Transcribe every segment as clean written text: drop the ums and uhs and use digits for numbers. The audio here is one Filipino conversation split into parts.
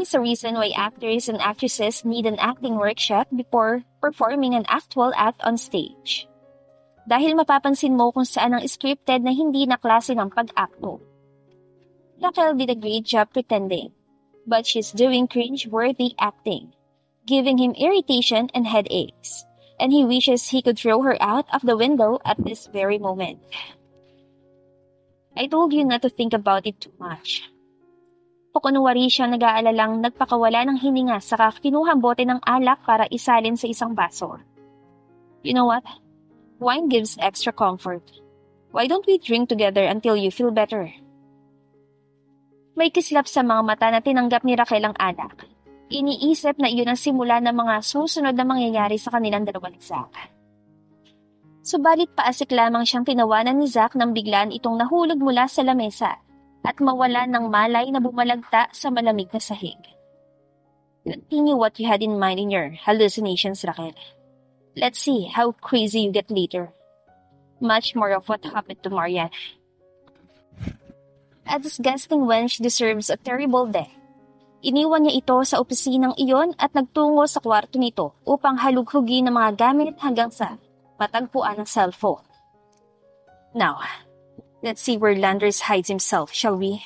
There's a reason why actors and actresses need an acting workshop before performing an actual act on stage. Dahil mapapansin mo kung saan ang scripted na hindi na klase ng pag-akto. Raquel did a great job pretending, but she's doing cringe-worthy acting, giving him irritation and headaches, and he wishes he could throw her out of the window at this very moment. I told you not to think about it too much. Pukunwari siya nag-aalalang nagpakawala ng hininga saka kinuhang bote ng alak para isalin sa isang baso. You know what? Wine gives extra comfort. Why don't we drink together until you feel better? May kislap sa mga mata na tinanggap ni Raquel ang alak. Iniisip na iyon ang simula ng mga susunod na mangyayari sa kanilang dalawa ni Zach. Subalit paasik lamang siyang tinawanan ni Zach nang biglaan itong nahulog mula sa lamesa at mawala ng malay na bumalagta sa malamig na sahig. Continue what you had in mind in your hallucinations, Raquel. Let's see how crazy you get later. Much more of what happened to Marianne. A disgusting wench deserves a terrible death. Iniwan niya ito sa opisinang iyon at nagtungo sa kwarto nito upang halughugin ng mga gamit hanggang sa matagpuan ng cellphone. Now, let's see where Landers hides himself, shall we?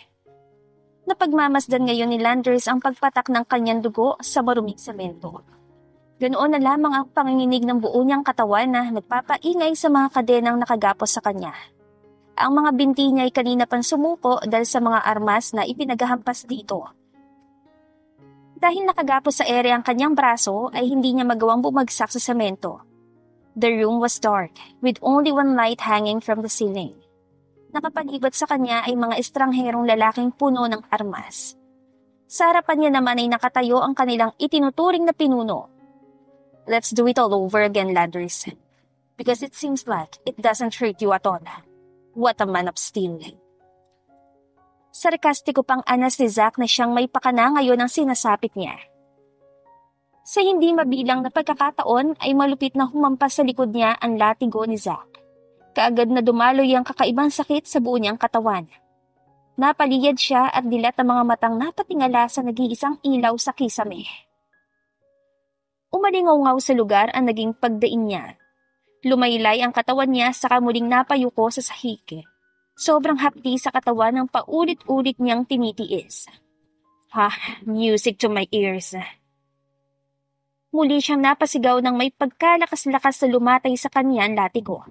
Napagmamasdan ngayon ni Landers ang pagpatak ng kanyang dugo sa maruming semento. Ganoon na lamang ang panginginig ng buo niyang katawan na nagpapaingay sa mga kadenang nakagapos sa kanya. Ang mga binti niya ay kanina pang sumuko dahil sa mga armas na ipinaghahampas dito. Dahil nakagapos sa ere ang kanyang braso ay hindi niya magawang bumagsak sa semento. The room was dark, with only one light hanging from the ceiling. Nakapalibot sa kanya ay mga estrangherong lalaking puno ng armas. Sa harapan niya naman ay nakatayo ang kanilang itinuturing na pinuno. Let's do it all over again, Landers. Because it seems like it doesn't hurt you at all. What a man of steel. Sarkastiko pang anas ni Zach na siyang may pakana ngayon ang sinasapit niya. Sa hindi mabilang na pagkakataon ay malupit na humampas sa likod niya ang latigo ni Zach. Kaagad na dumaloy ang kakaibang sakit sa buo niyang katawan. Napaliyad siya at dilat ang mga matang napatingala sa nag-iisang ilaw sa kisame. Umalingaw-ngaw sa lugar ang naging pagdaing niya. Lumaylay ang katawan niya saka muling napayuko sa sahig. Sobrang hapdi sa katawan ng paulit-ulit niyang tinitiis. Music to my ears. Muli siyang napasigaw ng may pagkalakas-lakas na lumatay sa kanyang latigo.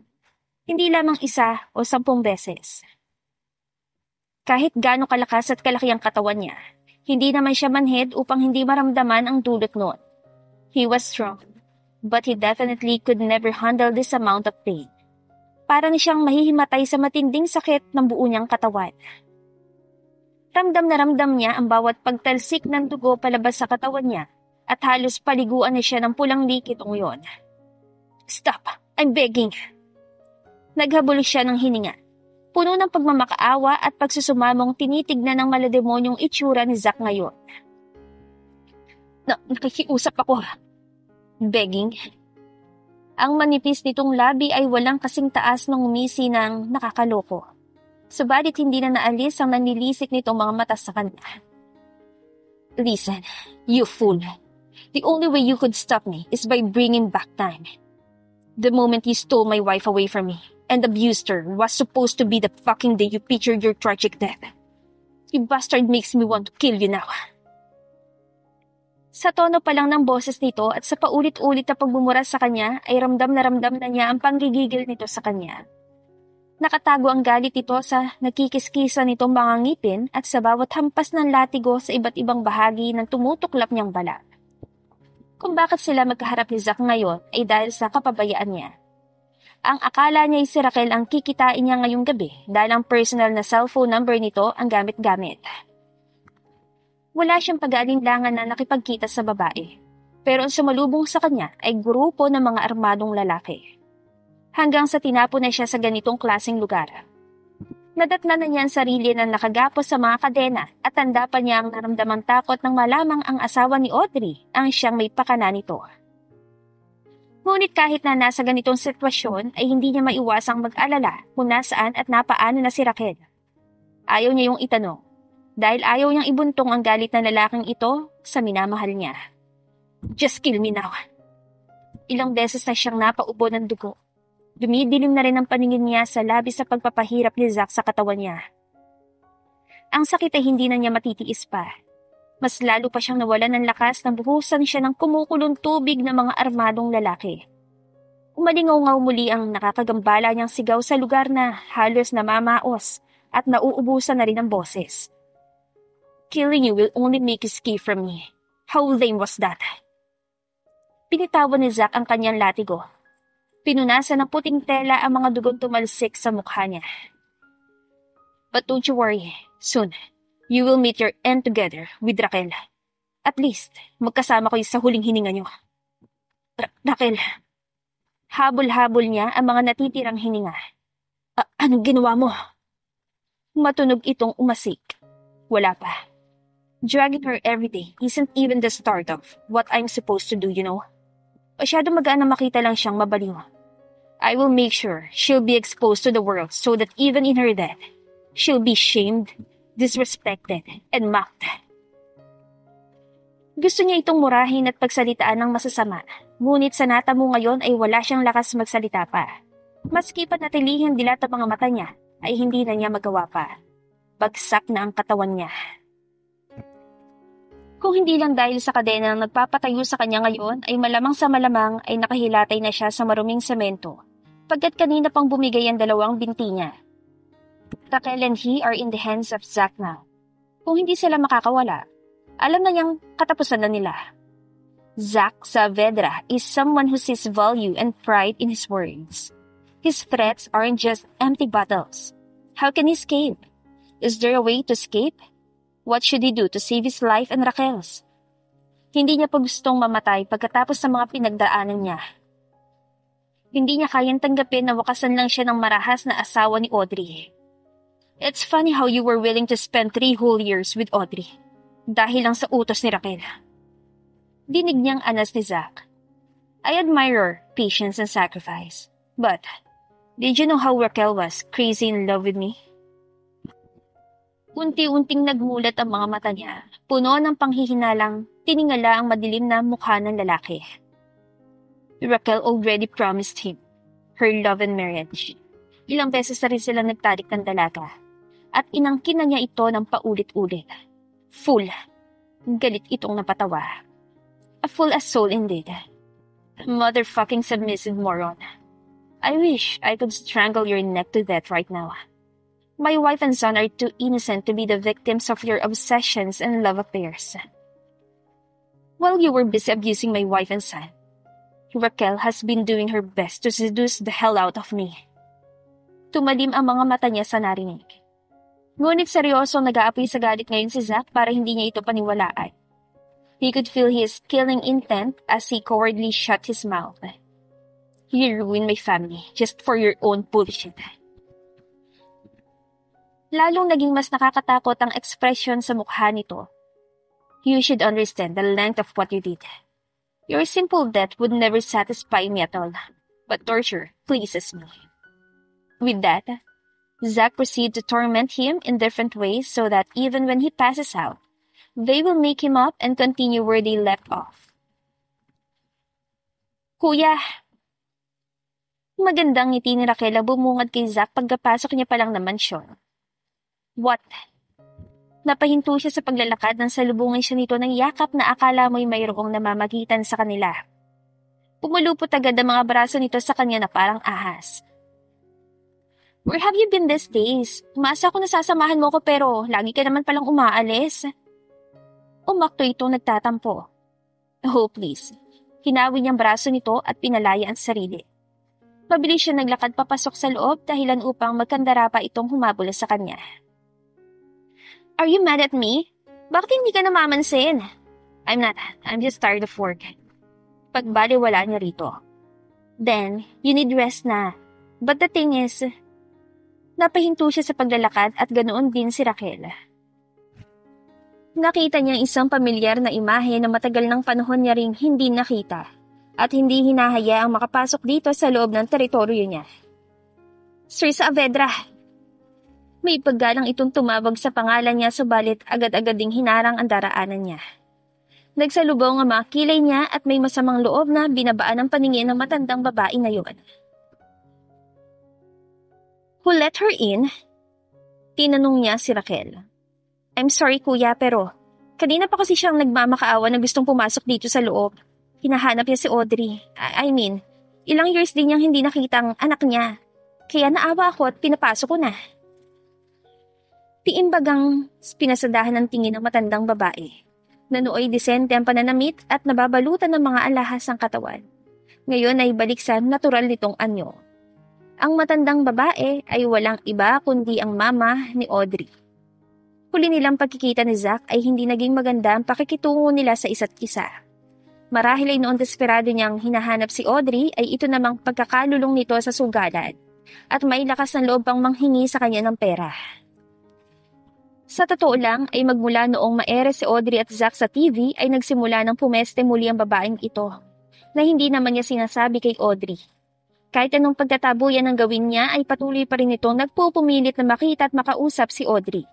Hindi lamang 1 o 10 beses. Kahit gaano kalakas at kalaki ang katawan niya, hindi naman siya manhid upang hindi maramdaman ang dulot noon. He was strong, but he definitely could never handle this amount of pain. Parang siyang mahihimatay sa matinding sakit ng buo niyang katawan. Ramdam na ramdam niya ang bawat pagtalsik ng dugo palabas sa katawan niya at halos paliguan na siya ng pulang likit ngayon. Stop! I'm begging! Naghabol siya ng hininga. Puno ng pagmamakaawa at pagsusumamong tinitignan ng malademonyong itsura ni Zach ngayon. Nakikiusap ako. Begging? Ang manipis nitong labi ay walang kasing taas ng umisi ng nakakaloko. Subalit hindi na naalis ang nanilisik nitong mga mata sa kanya. Listen, you fool. The only way you could stop me is by bringing back time. The moment you stole my wife away from me and abused her was supposed to be the fucking day you pictured your tragic death. You bastard makes me want to kill you now. Sa tono pa lang ng boses nito at sa paulit-ulit na pagbumura sa kanya ay ramdam na niya ang panggigigil nito sa kanya. Nakatago ang galit nito sa nakikiskisa nitong mga ngipin at sa bawat hampas ng latigo sa iba't ibang bahagi ng tumutuklap niyang balat. Kung bakit sila magkaharap ni Zach ngayon ay dahil sa kapabayaan niya. Ang akala niya ay si Raquel ang kikitain niya ngayong gabi dahil ang personal na cellphone number nito ang gamit-gamit. Wala siyang pag-aalinlangan na nakipagkita sa babae, pero ang sumalubong sa kanya ay grupo ng mga armadong lalaki. Hanggang sa tinapo na siya sa ganitong klaseng lugar. Nadatna na niya ang sarili na nakagapos sa mga kadena at tanda pa niya ang naramdamang takot nang malamang ang asawa ni Audrey ang siyang may pakana nito. Ngunit kahit na nasa ganitong sitwasyon ay hindi niya maiwasang mag-alala kung nasaan at napaano na si Raquel. Ayaw niya yung itanong, dahil ayaw niyang ibuntong ang galit ng lalaking ito sa minamahal niya. Just kill me now. Ilang beses na siyang napaubo ng dugo. Dumidilim na rin ang paningin niya sa labis sa pagpapahirap ni Zack sa katawan niya. Ang sakit ay hindi na niya matitiis pa. Mas lalo pa siyang nawalan ng lakas nang buhusan siya ng kumukulong tubig ng mga armadong lalaki. Umalingaw-ngaw muli ang nakakagambala niyang sigaw sa lugar na halos namamaos at nauubusan na rin ang boses. Killing you will only make you escape from me. How lame was that? Pinitawan ni Zack ang kanyang latigo. Pinunasan ng puting tela ang mga dugong tumalsik sa mukha niya. But don't you worry, soon, you will meet your end together with Raquel. At least, magkasama kayo sa huling hininga niyo. Raquel. Habol-habol niya ang mga natitirang hininga. Anong ginawa mo? Matunog itong umasik. Wala pa. Dragging her every day isn't even the start of what I'm supposed to do, you know? Masyado magaan na makita lang siyang mabaliw. I will make sure she'll be exposed to the world so that even in her death, she'll be shamed, disrespected, and mocked. Gusto niya itong murahin at pagsalitaan ng masasama, ngunit sa natamo ngayon ay wala siyang lakas magsalita pa. Maski panatilihin dilat ang mga mata niya, ay hindi na niya magawa pa. Bagsak na ang katawan niya. Kung hindi lang dahil sa kadena ang nagpapatayo sa kanya ngayon, ay malamang sa malamang ay nakahilatay na siya sa maruming semento, pagkat kanina pang bumigay ang dalawang binti niya. Raquel and he are in the hands of Zack now. Kung hindi sila makakawala, alam na niyang katapusan na nila. Zack Saavedra is someone who sees value and pride in his words. His threats aren't just empty battles. How can he escape? Is there a way to escape? What should he do to save his life and Raquel's? Hindi niya pa gustong mamatay pagkatapos ng mga pinagdaanan niya. Hindi niya kayang tanggapin na wakasan lang siya ng marahas na asawa ni Audrey. It's funny how you were willing to spend 3 whole years with Audrey dahil lang sa utos ni Raquel. Dinig niyang anas ni Zack. I admire her patience and sacrifice. But, did you know how Raquel was crazy in love with me? Unti-unting nagmulat ang mga mata niya. Puno ng panghihinalang, tiningala ang madilim na mukha ng lalaki. Raquel already promised him her love and marriage. Ilang beses na rin sila nagtarik ng dalaga. At inangkin na niya ito ng paulit-ulit. Fool. Galit itong napatawa. A fool as soul indeed. Motherfucking submissive moron. I wish I could strangle your neck to death right now. My wife and son are too innocent to be the victims of your obsessions and love affairs. While you were busy abusing my wife and son, Raquel has been doing her best to seduce the hell out of me. Tumalim ang mga mata niya sa narinig. Ngunit seryosong nag-aapoy sa galit ngayon si Zack para hindi niya ito paniwalaan. He could feel his killing intent as he cowardly shut his mouth. You ruined my family just for your own bullshit. Lalong naging mas nakakatakot ang ekspresyon sa mukha nito. You should understand the length of what you did. Your simple death would never satisfy me at all, but torture pleases me. With that, Zack proceeded to torment him in different ways so that even when he passes out, they will make him up and continue where they left off. Kuya! Magandang ngiti ni Raquel ang bumungad kay Zack pagkapasok niya palang na mansyon. What? Napahinto siya sa paglalakad nang salubungin siya nito ng yakap na akala mo'y mayroong namamagitan sa kanila. Pumulupot agad ang mga braso nito sa kanya na parang ahas. Where have you been these days? Umasa ko na sasamahan mo ko pero lagi ka naman palang umaalis. Umakto itong nagtatampo. Oh please. Hinawi niyang braso nito at pinalaya ang sarili. Mabilis siya naglakad papasok sa loob dahilan upang magkandara pa itong humabol sa kanya. Are you mad at me? Bakit hindi ka namamansin? I'm not. I'm just tired of work. Pagbaliwala niya rito. Then, you need rest na. But the thing is, napahinto siya sa paglalakad at ganoon din si Raquel. Nakita niya isang pamilyar na imahe na matagal ng panahon niya ring hindi nakita at hindi hinahayaang makapasok dito sa loob ng teritoryo niya. Sir Saavedra! May paggalang itong tumawag sa pangalan niya subalit agad-agad ding hinarang ang daraanan niya. Nagsalubong ang mga kilay niya at may masamang loob na binabaan ang paningin ng matandang babae na yun. Who let her in? Tinanong niya si Raquel. I'm sorry kuya pero kanina pa kasi siyang nagmamakaawa na gustong pumasok dito sa loob. Hinahanap niya si Audrey. I mean, ilang years din niyang hindi nakita ang anak niya. Kaya naawa ako at pinapasok ko na. Tiimbagang pinasadahan ng tingin ng matandang babae. Nanooy disente ang pananamit at nababalutan ng mga alahas ang katawan. Ngayon ay balik sa natural nitong anyo. Ang matandang babae ay walang iba kundi ang mama ni Audrey. Huli nilang pagkikita ni Zach ay hindi naging maganda ang pakikitungo nila sa isa't isa. Marahil ay noon desperado niyang hinahanap si Audrey ay ito namang pagkakalulong nito sa sugalan at may lakas ng loob pang manghingi sa kanya ng pera. Sa totoo lang ay magmula noong maere si Audrey at Zach sa TV ay nagsimula ng pumeste muli ang babaeng ito na hindi naman niya sinasabi kay Audrey. Kahit anong pagtatabuyan ang gawin niya ay patuloy pa rin itong nagpupumilit na makita at makausap si Audrey.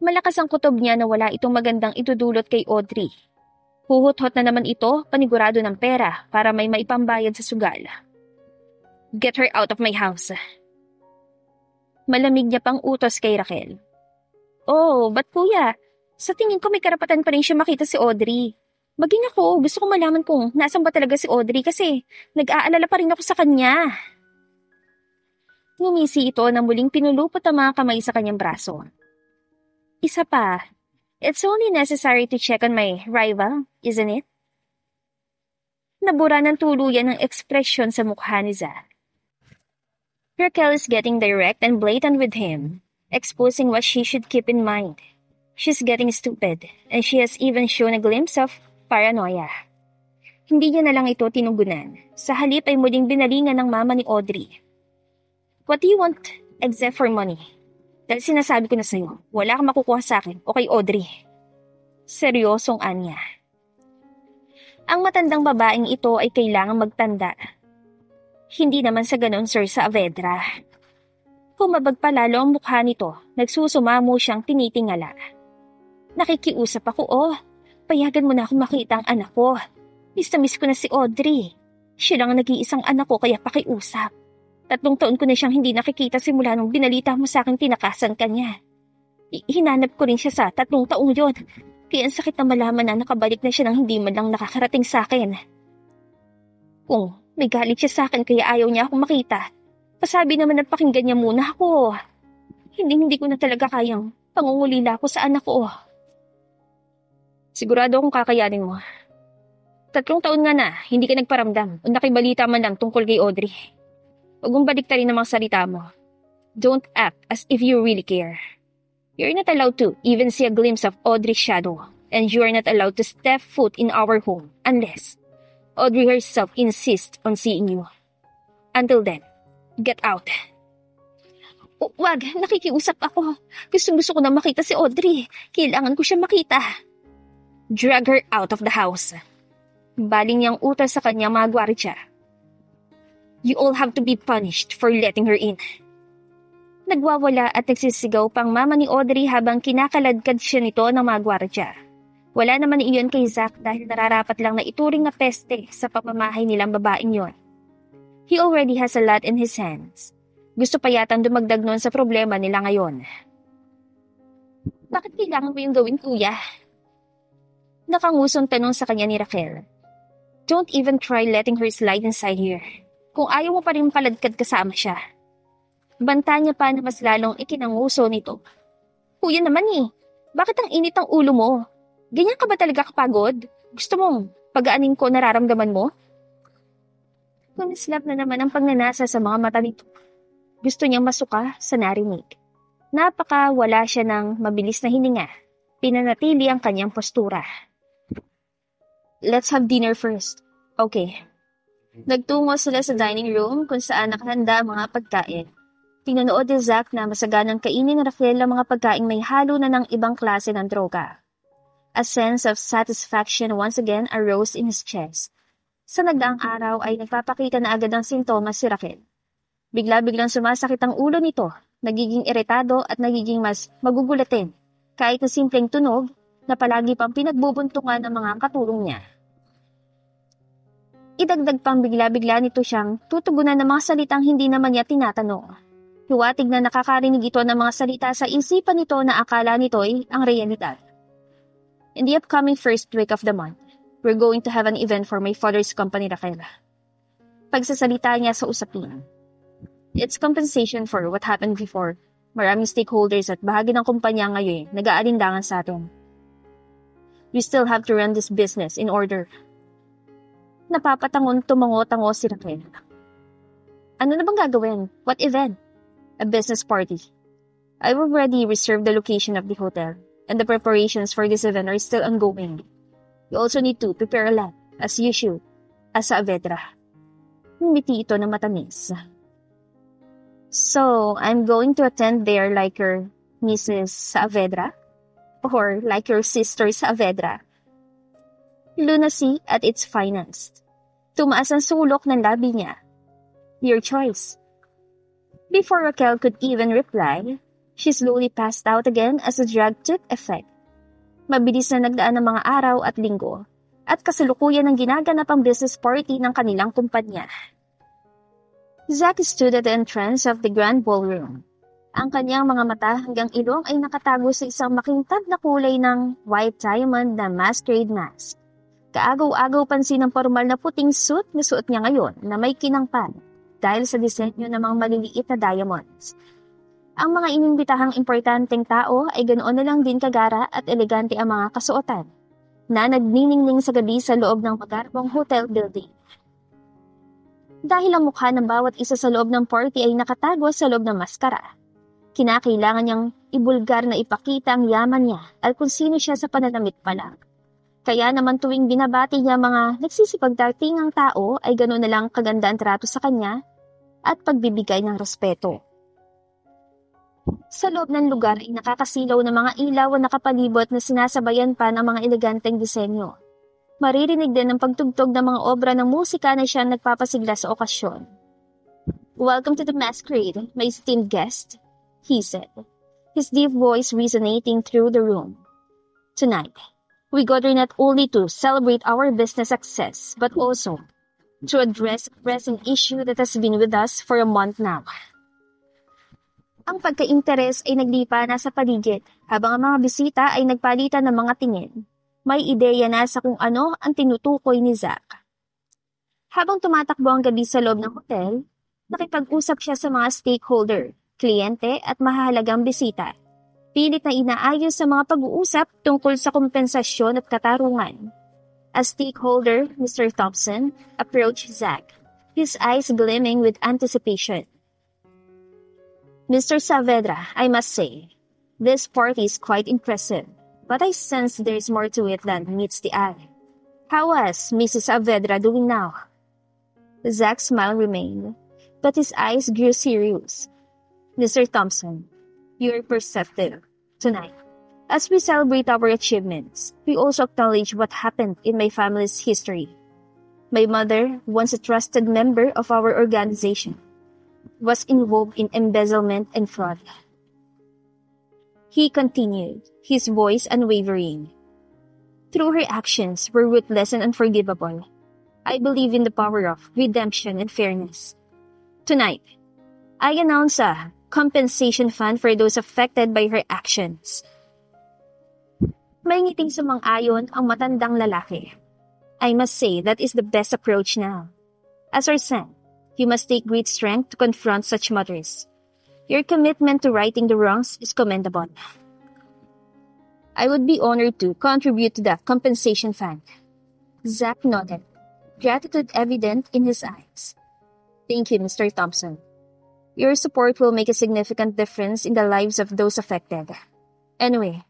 Malakas ang kutob niya na wala itong magandang itudulot kay Audrey. Huhot-hot na naman ito panigurado ng pera para may maipambayad sa sugal. Get her out of my house. Malamig niya pang utos kay Raquel. Oh, ba't kuya? Sa tingin ko may karapatan pa rin siya makita si Audrey. Maging ako, gusto ko malaman kung nasan ba talaga si Audrey kasi nag-aalala pa rin ako sa kanya. Ngumisi ito na muling pinulupot ang mga kamay sa kanyang braso. Isa pa, it's only necessary to check on my rival, isn't it? Nabura ng tuluyan ang ekspresyon sa mukha ni Zach. Raquel is getting direct and blatant with him, exposing what she should keep in mind. She's getting stupid, and she has even shown a glimpse of paranoia. Hindi niya na lang ito tinugunan. Sa halip ay muling binalingan ng mama ni Audrey. What do you want except for money? Dahil sinasabi ko na sa'yo, wala kang makukuha sa akin o kay Audrey. Seryosong anya. Ang matandang babaeng ito ay kailangang magtanda. Hindi naman sa ganon, Sir Saavedra. Kumabag palalo ang mukha nito, nagsusumamo siyang tinitingala. Nakikiusap ako, payagan mo na akong makita ang anak ko. Miss na miss ko na si Audrey. Siya lang ang nag-iisang anak ko kaya pakiusap. 3 taon ko na siyang hindi nakikita simula nung binalita mo sa akin tinakasan ka niya. Hinanap ko rin siya sa 3 taong yon. Kaya ang sakit na malaman na nakabalik na siya nang hindi man lang nakakarating sa akin. Kung may galit siya sa akin kaya ayaw niya akong makita, pasabi naman at pakinggan niya muna ako. Hindi ko na talaga kayang pangungulila ako sa anak ko. Sigurado akong kakayanin mo. 3 taon nga na, hindi ka nagparamdam o nakibalita man lang tungkol kay Audrey. Huwag mong baliktarin ang mga salita mo. Don't act as if you really care. You're not allowed to even see a glimpse of Audrey's shadow, and you are not allowed to step foot in our home unless Audrey herself insists on seeing you. Until then, get out. Wag, nakikiusap ako. Gusto ko na makita si Audrey. Kailangan ko siya makita. Drag her out of the house. Baling niyang utos sa kanyang mga gwardiya. You all have to be punished for letting her in. Nagwawala at nagsisigaw pang mama ni Audrey habang kinakaladkad siya nito ng mga gwardiya. Wala naman iyon kay Zach dahil nararapat lang na ituring na peste sa pamamahay nilang babaeng yon. He already has a lot in his hands. Gusto pa yatang dumagdag noon sa problema nila ngayon. Bakit kailangan mo yung gawin, kuya? Nakangusong tanong sa kanya ni Raquel. Don't even try letting her slide inside here. Kung ayaw mo pa rin paladkad kasama siya. Banta niya pa na mas lalong ikinanguso nito. Kuya naman bakit ang init ang ulo mo? Ganyan ka ba talaga kapagod? Gusto mong pagaanin ko nararamdaman mo? Kumislap na naman ang pagnanasa sa mga mata nito. Gusto niyang masuka sa narinig. Napaka wala siya ng mabilis na hininga. Pinanatili ang kanyang postura. Let's have dinner first. Okay. Nagtungo sila sa dining room kung saan nakahanda ang mga pagkain. Pinanood ni Zach na masaganang kainin ni Raquel ang mga pagkaing may halo na ng ibang klase ng droga. A sense of satisfaction once again arose in his chest. Sa nagdaang araw ay nagpapakita na agad ng sintomas si Raquel. Bigla-biglang sumasakit ang ulo nito, nagiging iritado at nagiging mas magugulatin kahit na simpleng tunog na palagi pang pinagbubuntungan ng mga katulong niya. Idagdag pang bigla-bigla nito siyang tutugunan ng mga salitang hindi naman niya tinatanong. Hiwatig na nakakarinig ito ng mga salita sa isipan nito na akala nito'y ang realidad. In the upcoming first week of the month, we're going to have an event for my father's company, Raquel. Pagsasalita niya sa usapin. It's compensation for what happened before. Maraming stakeholders at bahagi ng kumpanya ngayon nag-aalindangan sa atin. We still have to run this business in order. Napapatangon tumango-tango si Raquel. Ano na bang gagawin? What event? A business party. I've already reserved the location of the hotel, and the preparations for this event are still ongoing. You also need to prepare a lot, as you should, as Saavedra. Ngumiti ito na matamis. So, I'm going to attend there like your Mrs. Saavedra? Or like your sister Saavedra? Lunacy at its finest. Tumaas ang sulok ng labi niya. Your choice. Before Raquel could even reply, she slowly passed out again as the drug took effect. Mabilis na nagdaan ng mga araw at linggo, at kasalukuyan ng ginaganap ang business party ng kanilang kumpanya. Zach stood at the entrance of the grand ballroom. Ang kanyang mga mata hanggang ilong ay nakatago sa isang makintab na kulay ng white diamond na masquerade mask. Kaagaw-agaw pansin ang formal na puting suit na suot niya ngayon na may kinangpan dahil sa disenyo ng mga maliliit na diamonds. Ang mga inimbitahang importanteng tao ay ganoon na lang din kagara at elegante ang mga kasuotan na nagniningning sa gabi sa loob ng magarbong hotel building. Dahil ang mukha ng bawat isa sa loob ng party ay nakatago sa loob ng maskara, kinakailangan niyang ibulgar na ipakita ang yaman niya at kung sino siya sa pananamit pa lang. Kaya naman tuwing binabati niya mga nagsisipagdatingang tao ay ganoon na lang kaganda ang trato sa kanya at pagbibigay ng respeto. Sa loob ng lugar ay nakakasilaw ng mga ilaw na nakapalibot na sinasabayan pa ng mga eleganteng disenyo. Maririnig din ang pagtugtog ng mga obra ng musika na siya nagpapasigla sa okasyon. "Welcome to the masquerade, my esteemed guest," he said, his deep voice resonating through the room. "Tonight, we gather not only to celebrate our business success, but also to address a pressing issue that has been with us for a month now." Ang pagka-interes ay naglipa na sa paligid, habang ang mga bisita ay nagpalitan ng mga tingin. May ideya na sa kung ano ang tinutukoy ni Zach. Habang tumatakbo ang gabi sa loob ng hotel, nakipag-usap siya sa mga stakeholder, kliyente at mahahalagang bisita. Pilit na inaayos sa mga pag-uusap tungkol sa kompensasyon at katarungan. As stakeholder, Mr. Thompson approached Zach, his eyes gleaming with anticipation. "Mr. Saavedra, I must say, this party is quite impressive, but I sense there's more to it than meets the eye. How is Mrs. Saavedra doing now?" Zach's smile remained, but his eyes grew serious. "Mr. Thompson, you're perceptive tonight. As we celebrate our achievements, we also acknowledge what happened in my family's history. My mother, once a trusted member of our organization, was involved in embezzlement and fraud." He continued, his voice unwavering. "Through her actions were ruthless and unforgivable. I believe in the power of redemption and fairness. Tonight, I announce a compensation fund for those affected by her actions." May ngiting sumang-ayon ang matandang lalaki. "I must say that is the best approach now. As our son, you must take great strength to confront such matters. Your commitment to righting the wrongs is commendable. I would be honored to contribute to the compensation fund." Zach nodded, gratitude evident in his eyes. "Thank you, Mr. Thompson. Your support will make a significant difference in the lives of those affected. Anyway,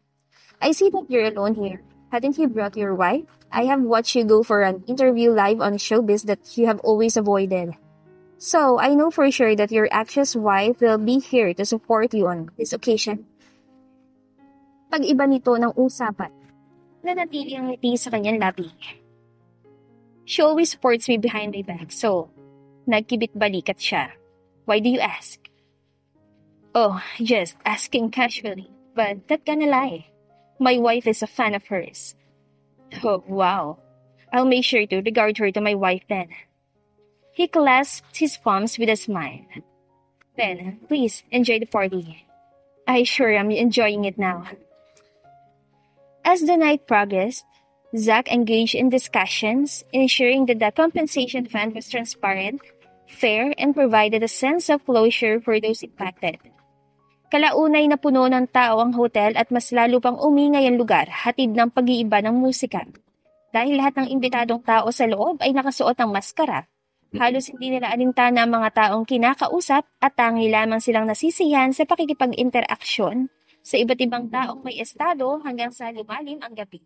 I see that you're alone here. Hadn't you brought your wife? I have watched you go for an interview live on Showbiz that you have always avoided. So, I know for sure that your actress wife will be here to support you on this occasion." Pag-iba nito ng usapan, nanatili ang ngiti sa kanyang labi. "She always supports me behind my back, so nagkibit-balikat siya. Why do you ask?" Oh, just asking casually, but not gonna lie. My wife is a fan of hers. Oh, wow. I'll make sure to regard her to my wife then. He clasped his palms with a smile. Then, please enjoy the party. I sure am enjoying it now. As the night progressed, Zach engaged in discussions, ensuring that the compensation fund was transparent, fair, and provided a sense of closure for those impacted. Kalaunay na puno ng tao ang hotel at mas lalo pang umingay ang lugar, hatid ng pag-iiba ng musika. Dahil lahat ng imbitadong tao sa loob ay nakasuot ng maskara, halos hindi nila alintana ang mga taong kinakausap at tangi lamang silang nasisiyahan sa pakikipag-interaksyon sa iba't ibang taong may estado hanggang sa lumalim ang gabi.